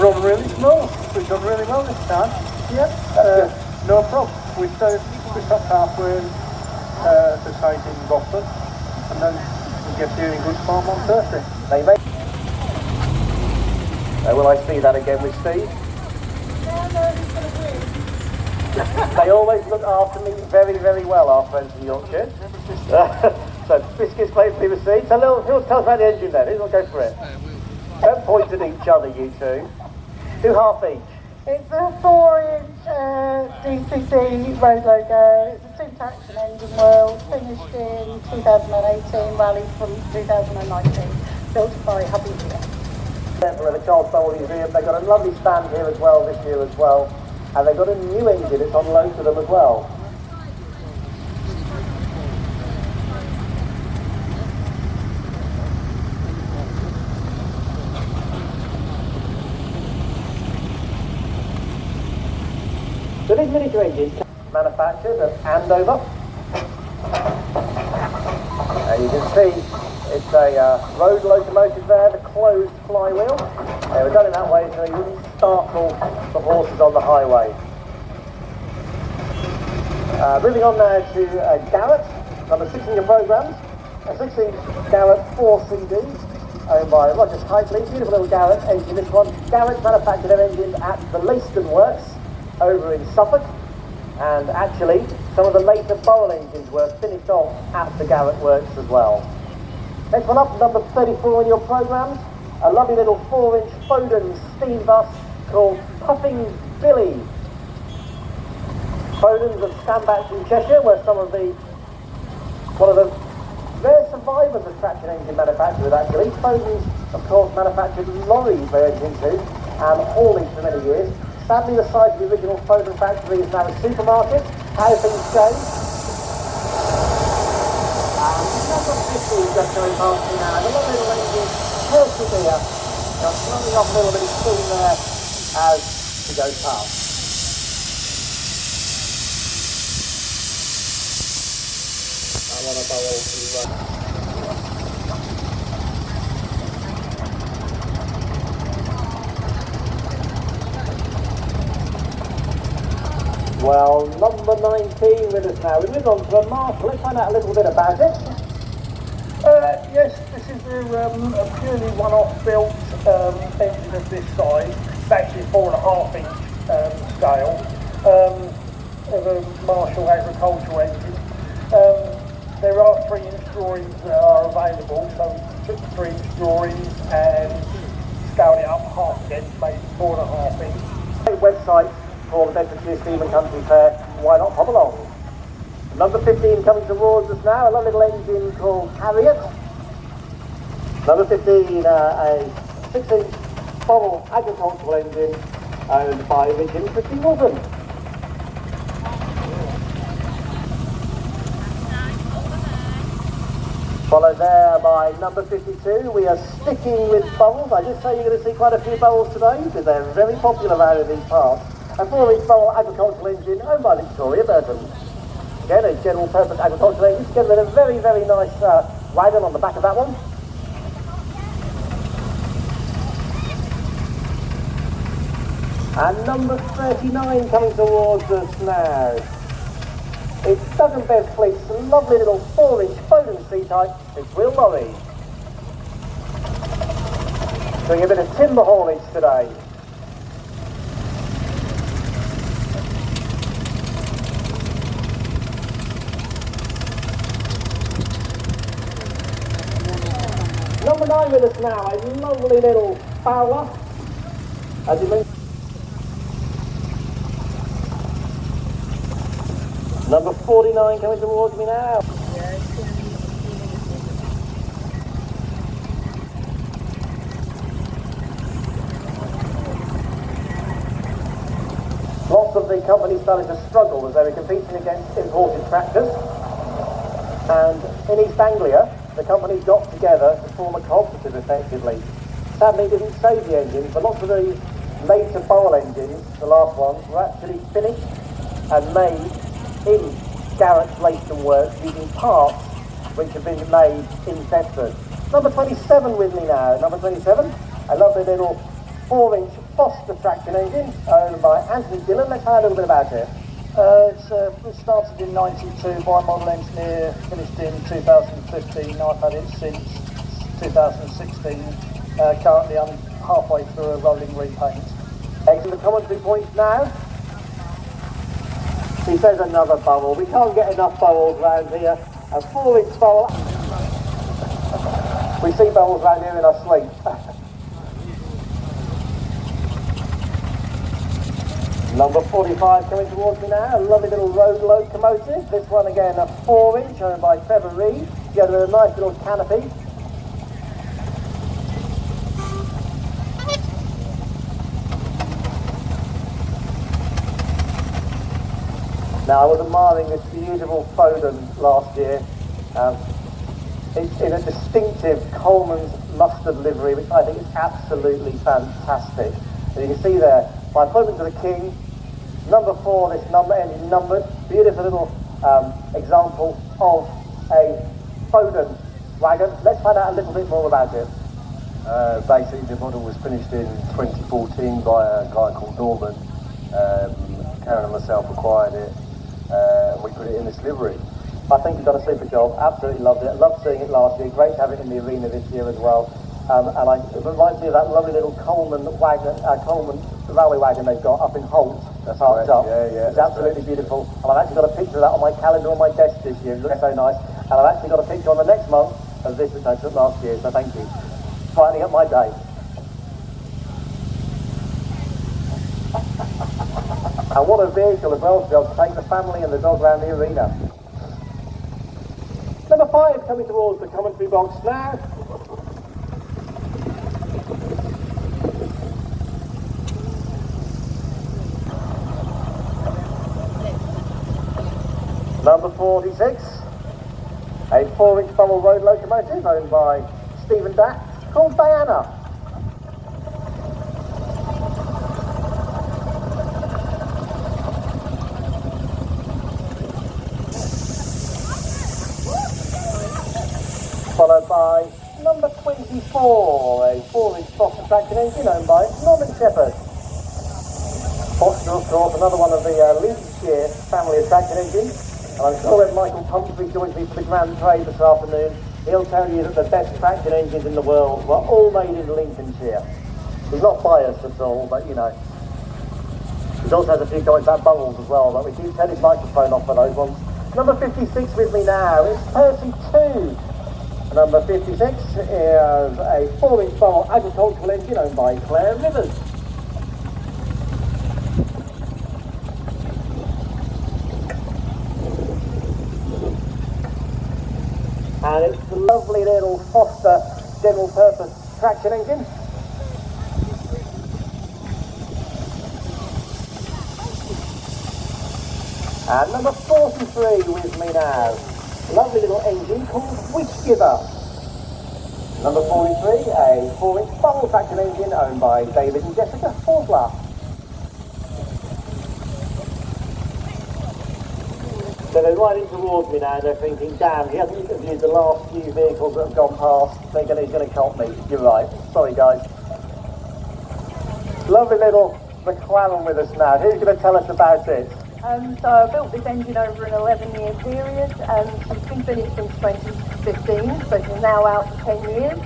run really small. We've done really well this time. Yeah. No problem. We stopped halfway the site in Boston, and then we get here in good form on Thursday. Will I see that again with Steve? No, he's going to win. They always look after me very, very well, our friends in Yorkshire. So, biscuits playfully received. So, who'll tell us about the engine then? Who'll go for it? Don't point at each other, you two. Do half each. It's a 4-inch DCC road logo. It's a 2-traction engine world, finished in 2018, rally from 2019, built by Hubby here. For the Charles Bowell Museum, they've got a lovely stand here as well this year as well, and they've got a new engine that's on loan to them as well. So these miniature engines manufactured at Andover, and you can see it's a road locomotive there, the closed flywheel. They were done in that way so you wouldn't startle the horses on the highway. Moving on now to Garrett, number 6 in your programmes. A 6-inch Garrett 4CD, owned by Roger Hightley. Beautiful little Garrett engine, this one. Garrett manufactured their engines at the Leiston Works over in Suffolk. And actually, some of the later Bowell engines were finished off at the Garrett Works as well. Next one up, number 34 in your programmes, a lovely little 4-inch Foden steam bus called Puffing Billy. Foden's of Standbacks in Cheshire, where one of the rare survivors of traction engine manufacturers actually. Foden's, of course, manufactured lorries very into and haulage for many years. Sadly, the site of the original Foden factory is now a supermarket. How things change. Number 15 just going past me now. The lovely little engine persevere. Now slowing off a little bit of steam there as she goes past. I want to Bowell to Well, number 19 with us now. We move on to a Marshall. Let's find out a little bit about it. Yes, this is a purely one-off built engine of this size. It's actually 4.5-inch scale of a Marshall agricultural engine. There are 3-inch drawings that are available, so we took the 3-inch drawings and scaled it up half again to make it 4.5-inch. Website for the Bedfordshire Steam and Country Fair, why not pop along? Number 15 coming towards us now, a lovely little engine called Harriet. Number 15, a 6-inch Bowell agricultural engine owned by Richard and Christy Wilson. Followed there by number 52, we are sticking with Bowells. I did say you're going to see quite a few Bowells today because they're very popular around in these parts. A 4-inch Bowell agricultural engine owned by Victoria Burton. Again, a general purpose agricultural engine, together with a very, very nice wagon on the back of that one. And number 39 coming towards us now. It's Doug & Bev Fleet's lovely little 4-inch Foden C-type 6-wheel lorry. Doing a bit of timber haulage today. Number 9 with us now, a lovely little Fowler. As you mentioned. Number 49 coming towards me now. Lots of the companies started to struggle as they were competing against imported tractors. And in East Anglia, the companies got together to form a cooperative effectively. Sadly, it didn't save the engines, but lots of the later Bowell engines, the last ones, were actually finished and made in Garrett's Leiston Works using parts which have been made in Bedford. Number 27 with me now. Number 27, a lovely little 4-inch Foster traction engine, owned by Anthony Dillon. Let's find out a little bit about it. It started in '92 by a model engineer, finished in 2015. I've had it since 2016. Currently I'm halfway through a rolling repaint. Excellent. The commentary points now. He says another bubble. We can't get enough bubbles around here. A 4-inch bubble. We see bubbles around here in our sleep. Number 45 coming towards me now, a lovely little road locomotive. This one again a 4-inch owned by Trevor Reed, together with a nice little canopy. Now I was admiring this beautiful Foden last year. It's in a distinctive Coleman's mustard livery, which I think is absolutely fantastic. And you can see there, my appointment to the King, number 4, this number engine numbered, beautiful little example of a Foden wagon. Let's find out a little bit more about it. Basically the model was finished in 2014 by a guy called Norman. Karen and myself acquired it, and we put it in this livery. I think you've done a super job, absolutely loved it. Loved seeing it last year, great to have it in the arena this year as well. And it reminds me of that lovely little Coleman wagon, Coleman railway wagon they've got up in Holt. That's parked right. up. Yeah, it's absolutely beautiful. And I've actually got a picture of that on my calendar on my desk this year. It looks so nice. And I've actually got a picture on the next month of this which I took last year. So thank you. Brightening up my day. And what a vehicle as well to be able to take the family and the dog around the arena. Number 5 coming towards the commentary box now. Number 46, a 4-inch bubble road locomotive owned by Stephen Dack, called Diana. Followed by number 24, a 4-inch Foster traction engine owned by Norman Shepherd. Foster, of course, another one of the Lincolnshire family of traction engines. And I'm sure when Michael Pumphrey joins me for the Grand Trade this afternoon, he'll tell you that the best traction engines in the world were all made in Lincolnshire. He's not biased at all, but you know. He also has a few comments about bubbles as well, but we keep turn his microphone off for those ones. Number 56 with me now is Percy 2. Number 56 is a 4-inch bubble agricultural engine owned by Claire Rivers. And it's a lovely little Foster general purpose traction engine. And number 43 with me now. Lovely little engine called Wishgiver. Number 43, a 4-inch bubble traction engine owned by David and Jessica Forsler. So they're riding towards me now, they're thinking, damn, he hasn't interviewed the last few vehicles that have gone past. He's going to cop me. You're right. Sorry, guys. Lovely little McLaren with us now. Who's going to tell us about it? So I built this engine over an 11-year period, and it's been finished since 2015, so it's now out for 10 years.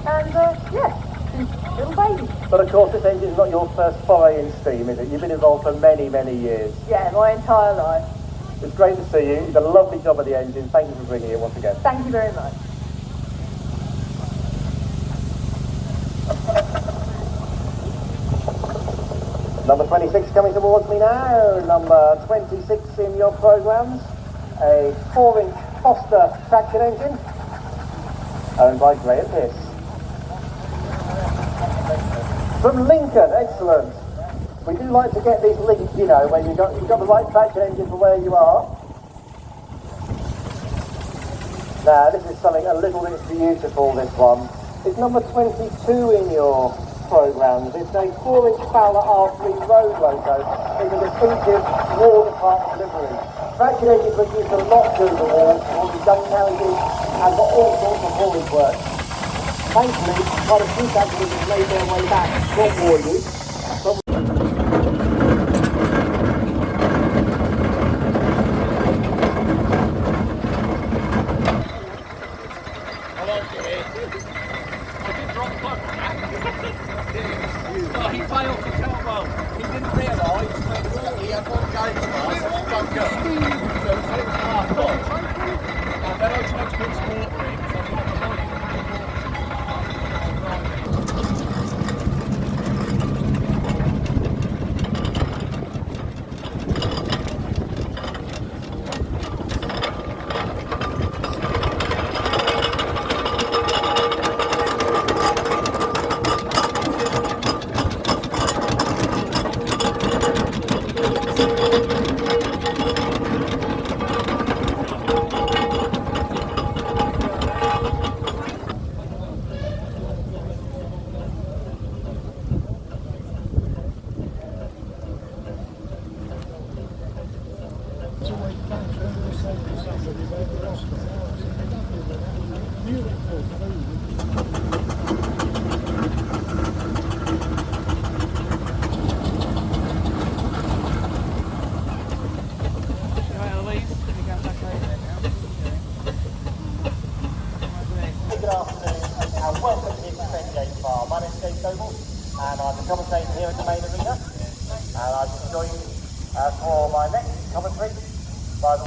And yeah, it's a little baby. But of course, this engine's not your first foray in steam, is it? You've been involved for many, many years. Yeah, my entire life. It's great to see you. You've done a lovely job of the engine. Thank you for bringing it once again. Thank you very much. Number 26 coming towards me now. Number 26 in your programmes. A 4-inch Foster traction engine owned by Graham Pierce. From Lincoln, excellent. We do like to get these linked, you know, when you've got the right traction engine for where you are. Now, this is something a little bit beautiful, this one. It's number 22 in your programmes. It's a 4-inch Fowler R3 road loco in a distinctive war department livery. Traction engine produced a lot during the war, all the gun carriages, and got all sorts of haulage work. Thankfully, quite a few traction engines made their way back from war use. failed to tell well. He didn't realise that he had one game pass and don't go. So it was half off. And then I tried to put sport in, so I got the money. Good afternoon and welcome to the 28 bar. My name is Stea, and I'm the commentator here at the main arena. And I'm joined for my next commentary by the...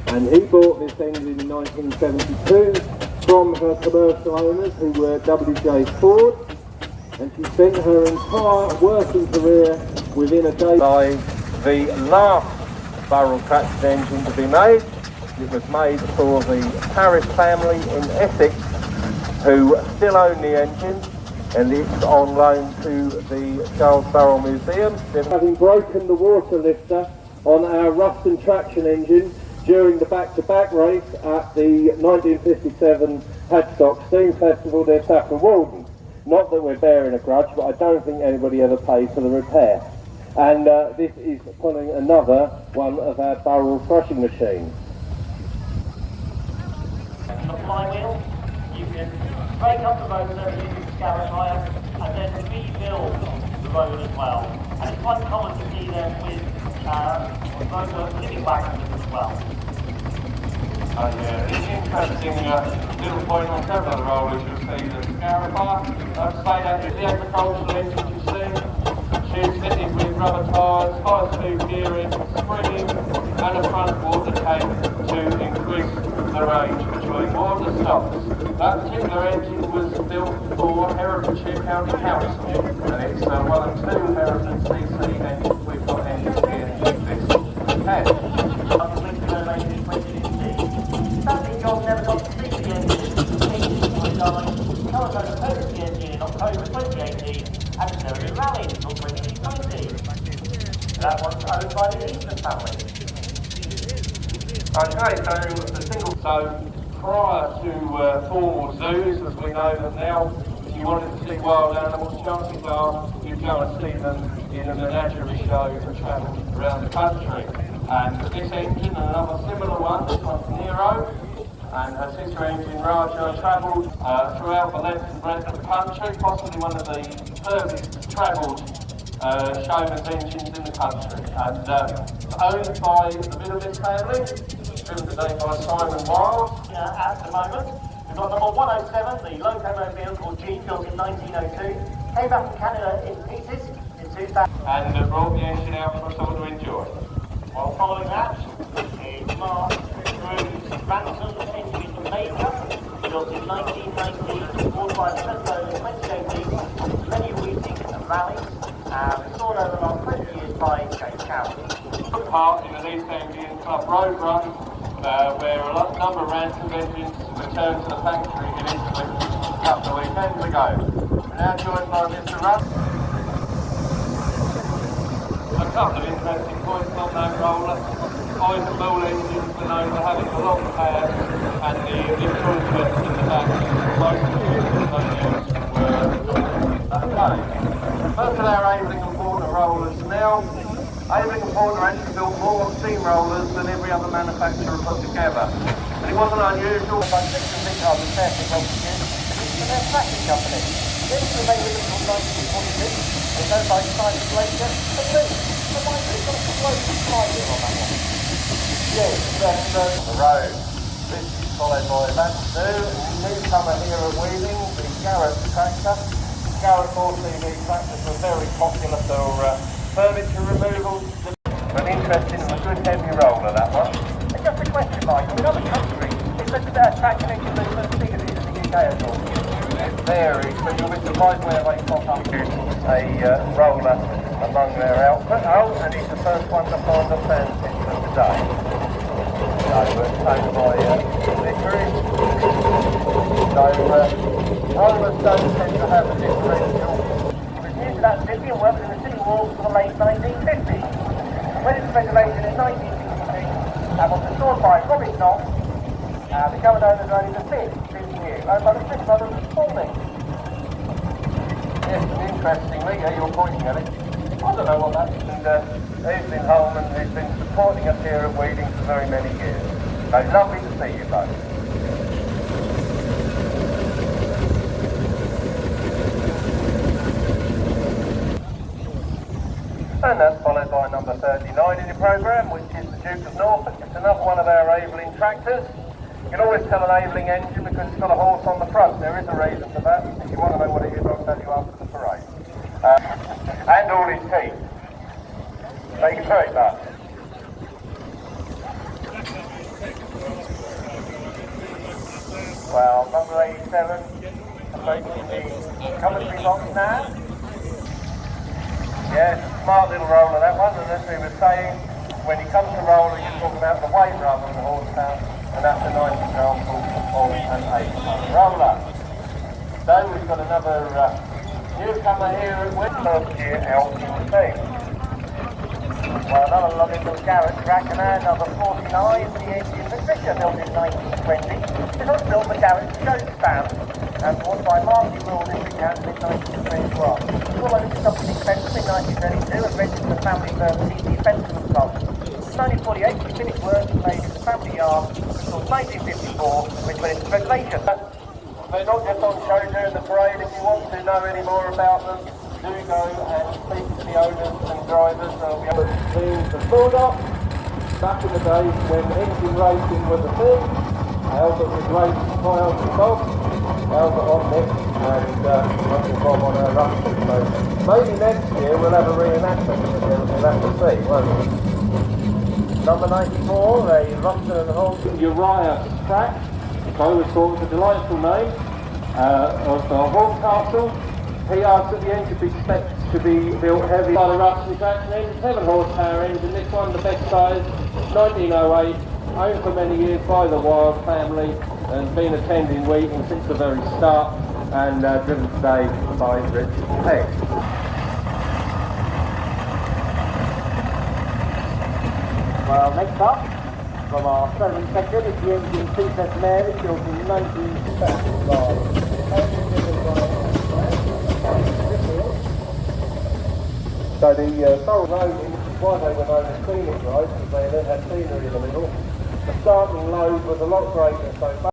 And he bought this engine in 1972 from her commercial owners, who were W.J. Ford, and she spent her entire working career within a day. By the last barrel traction engine to be made. It was made for the Parrish family in Essex, who still own the engine, and it's on loan to the Charles Barrel Museum. Having broken the water lifter on our Ruston traction engine during the back-to-back race at the 1957 Hadstock Steam Festival near Saffron Walden. Not that we're bearing a grudge, but I don't think anybody ever paid for the repair. And this is pulling another one of our barrel crushing machines. The flywheel, you can break up the motor using scour tyre and then rebuild the road as well. And it's quite common to see them with motor living wagons as well. Yeah, it's interesting little point on several of the rollers you'll see the scour bar. I'd say that is the agricultural engine you see. She's fitted with rubber tyres, high-speed gearing, springing and a front water tank to increase the range between water stops. That particular engine was built for Herefordshire County Council, and it's one of two Hereford CC engines we've got engines in this head. Sadly, John never got to see the engine. He died. Telephone opposed the engine in October 2018 and the Weeting Rally until 2020. That one's owned by the Eastman family. Okay, so the single. So prior to formal zoos, as we know them now, if you wanted to see wild animals, chances are you'd go and see them in a menagerie show that travelled around the country. And this engine and another similar one, this one's Nero, and her sister engine Raja travelled throughout the length and breadth of the country, possibly one of the furthest travelled showman's engines in the country. And owned by the Middleton family, driven today by Simon Wild. At the moment, we've got number 107, the Locomobile called G, built in 1902, came back from Canada in pieces in 2000. And brought the engine out for us all to enjoy. Well, following that is Mark Drew's Ransom's engine from Major, built in 1990, bought by Tesco in 2018, many Weeting Rally, and restored over the last 20 years by James Cowan. Took part in the East Anglian Club Road Run, where a number of Ransom engines returned to the factory in Italy a couple of weekends ago. We're now joined by Mr. Russ. A couple of interesting points on that roll guys that build engines to know that having a long cab and the improvement in the back is most okay. First of our Aveling and Porter rollers now. Aveling and Porter actually built more steam rollers than every other manufacturer put together. And it wasn't unusual. By 6 and 6 are the testing of the year, and their packing company. This was made until 1946. They go by 5 years later, but they might have got a close slightly on that one. Yes, that's the road. This is followed by that newcomer here at Weeting, the Garrett tractor. Garrett 4CV tractors were very popular for furniture removal. An interesting and a good heavy roller, that one. And just a question, Michael, in other countries, is that tractor engine movement as big as it is in the UK at all? It varies, but you'll be surprised where they pop up a roller among their output. Oh, and he's the first one to find the fan system today. So it's owned by livery. So rollers don't tend to have a differential. It was new to that city and worked in the city walls for the late 1950s. When its regulation in 1966, and was restored by Robin Knox, the current owners are only the 5th since new, owned by the 5th brothers of Foden. Yes, and interestingly, you're pointing at it, I don't know what that is, and Evelyn Holman, who's been supporting us here at Weeting for very many years. So lovely to see you both. And that's followed by number 39 in your programme, which is the Duke of Norfolk. It's another one of our Aveling tractors. You can always tell an Aveling engine because it's got a horse on the front. There is a reason for that. If you want to know what it is, I'll tell you after the parade. And all his teeth. So you can tell it that. Well, number 87, approaching the commentary box now. Yeah, it's a smart little roller, that one, and as we were saying, when he comes to roller, you're talking about the weight rather than the horsepower, and that's a nice example of an 8-ton roller. So we've got another newcomer here at first year out in the team. Well, another lovely little Garrett track, and number 49, the engine that Fisher built in 1920. This was built for Garrett showman, and bought by Marty Rule in Lincolnshire in 1921. Although this is something expensive in 1932 and rented to the family the Fenton Club. In 1948, the finished work was made in the family yard until 1954, which went into regulation. They're not just on show during the parade. If you want to know any more about them, do go and speak to the owners and drivers. They'll be able to Teams and Foden. Back in the days when engine racing was a thing, Albert was racing by Uncle Bob, Albert on Nick, and Uncle Bob on our Rusty. So maybe next year we'll have a reenactment. We'll have to see, won't we? Number 94, a Ruston and Hall Uriah track. So we thought it was a delightful name of the Horncastle. He asked that the engine be spec to be built heavy by the Rusty traction engine, 7 horsepower engine. This one, the best size, 1908, owned for many years by the Wild family and been attending Weeting since the very start and driven today by Rich Pegg. Well, next up, from our showman section, is the engine Princess Mary, built in 1975. So the Thorough Road, which is why they were known as scenic roads, because they then had scenery in the middle. The starting load was a lot greater, so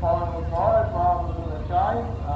final drive rather than a chain.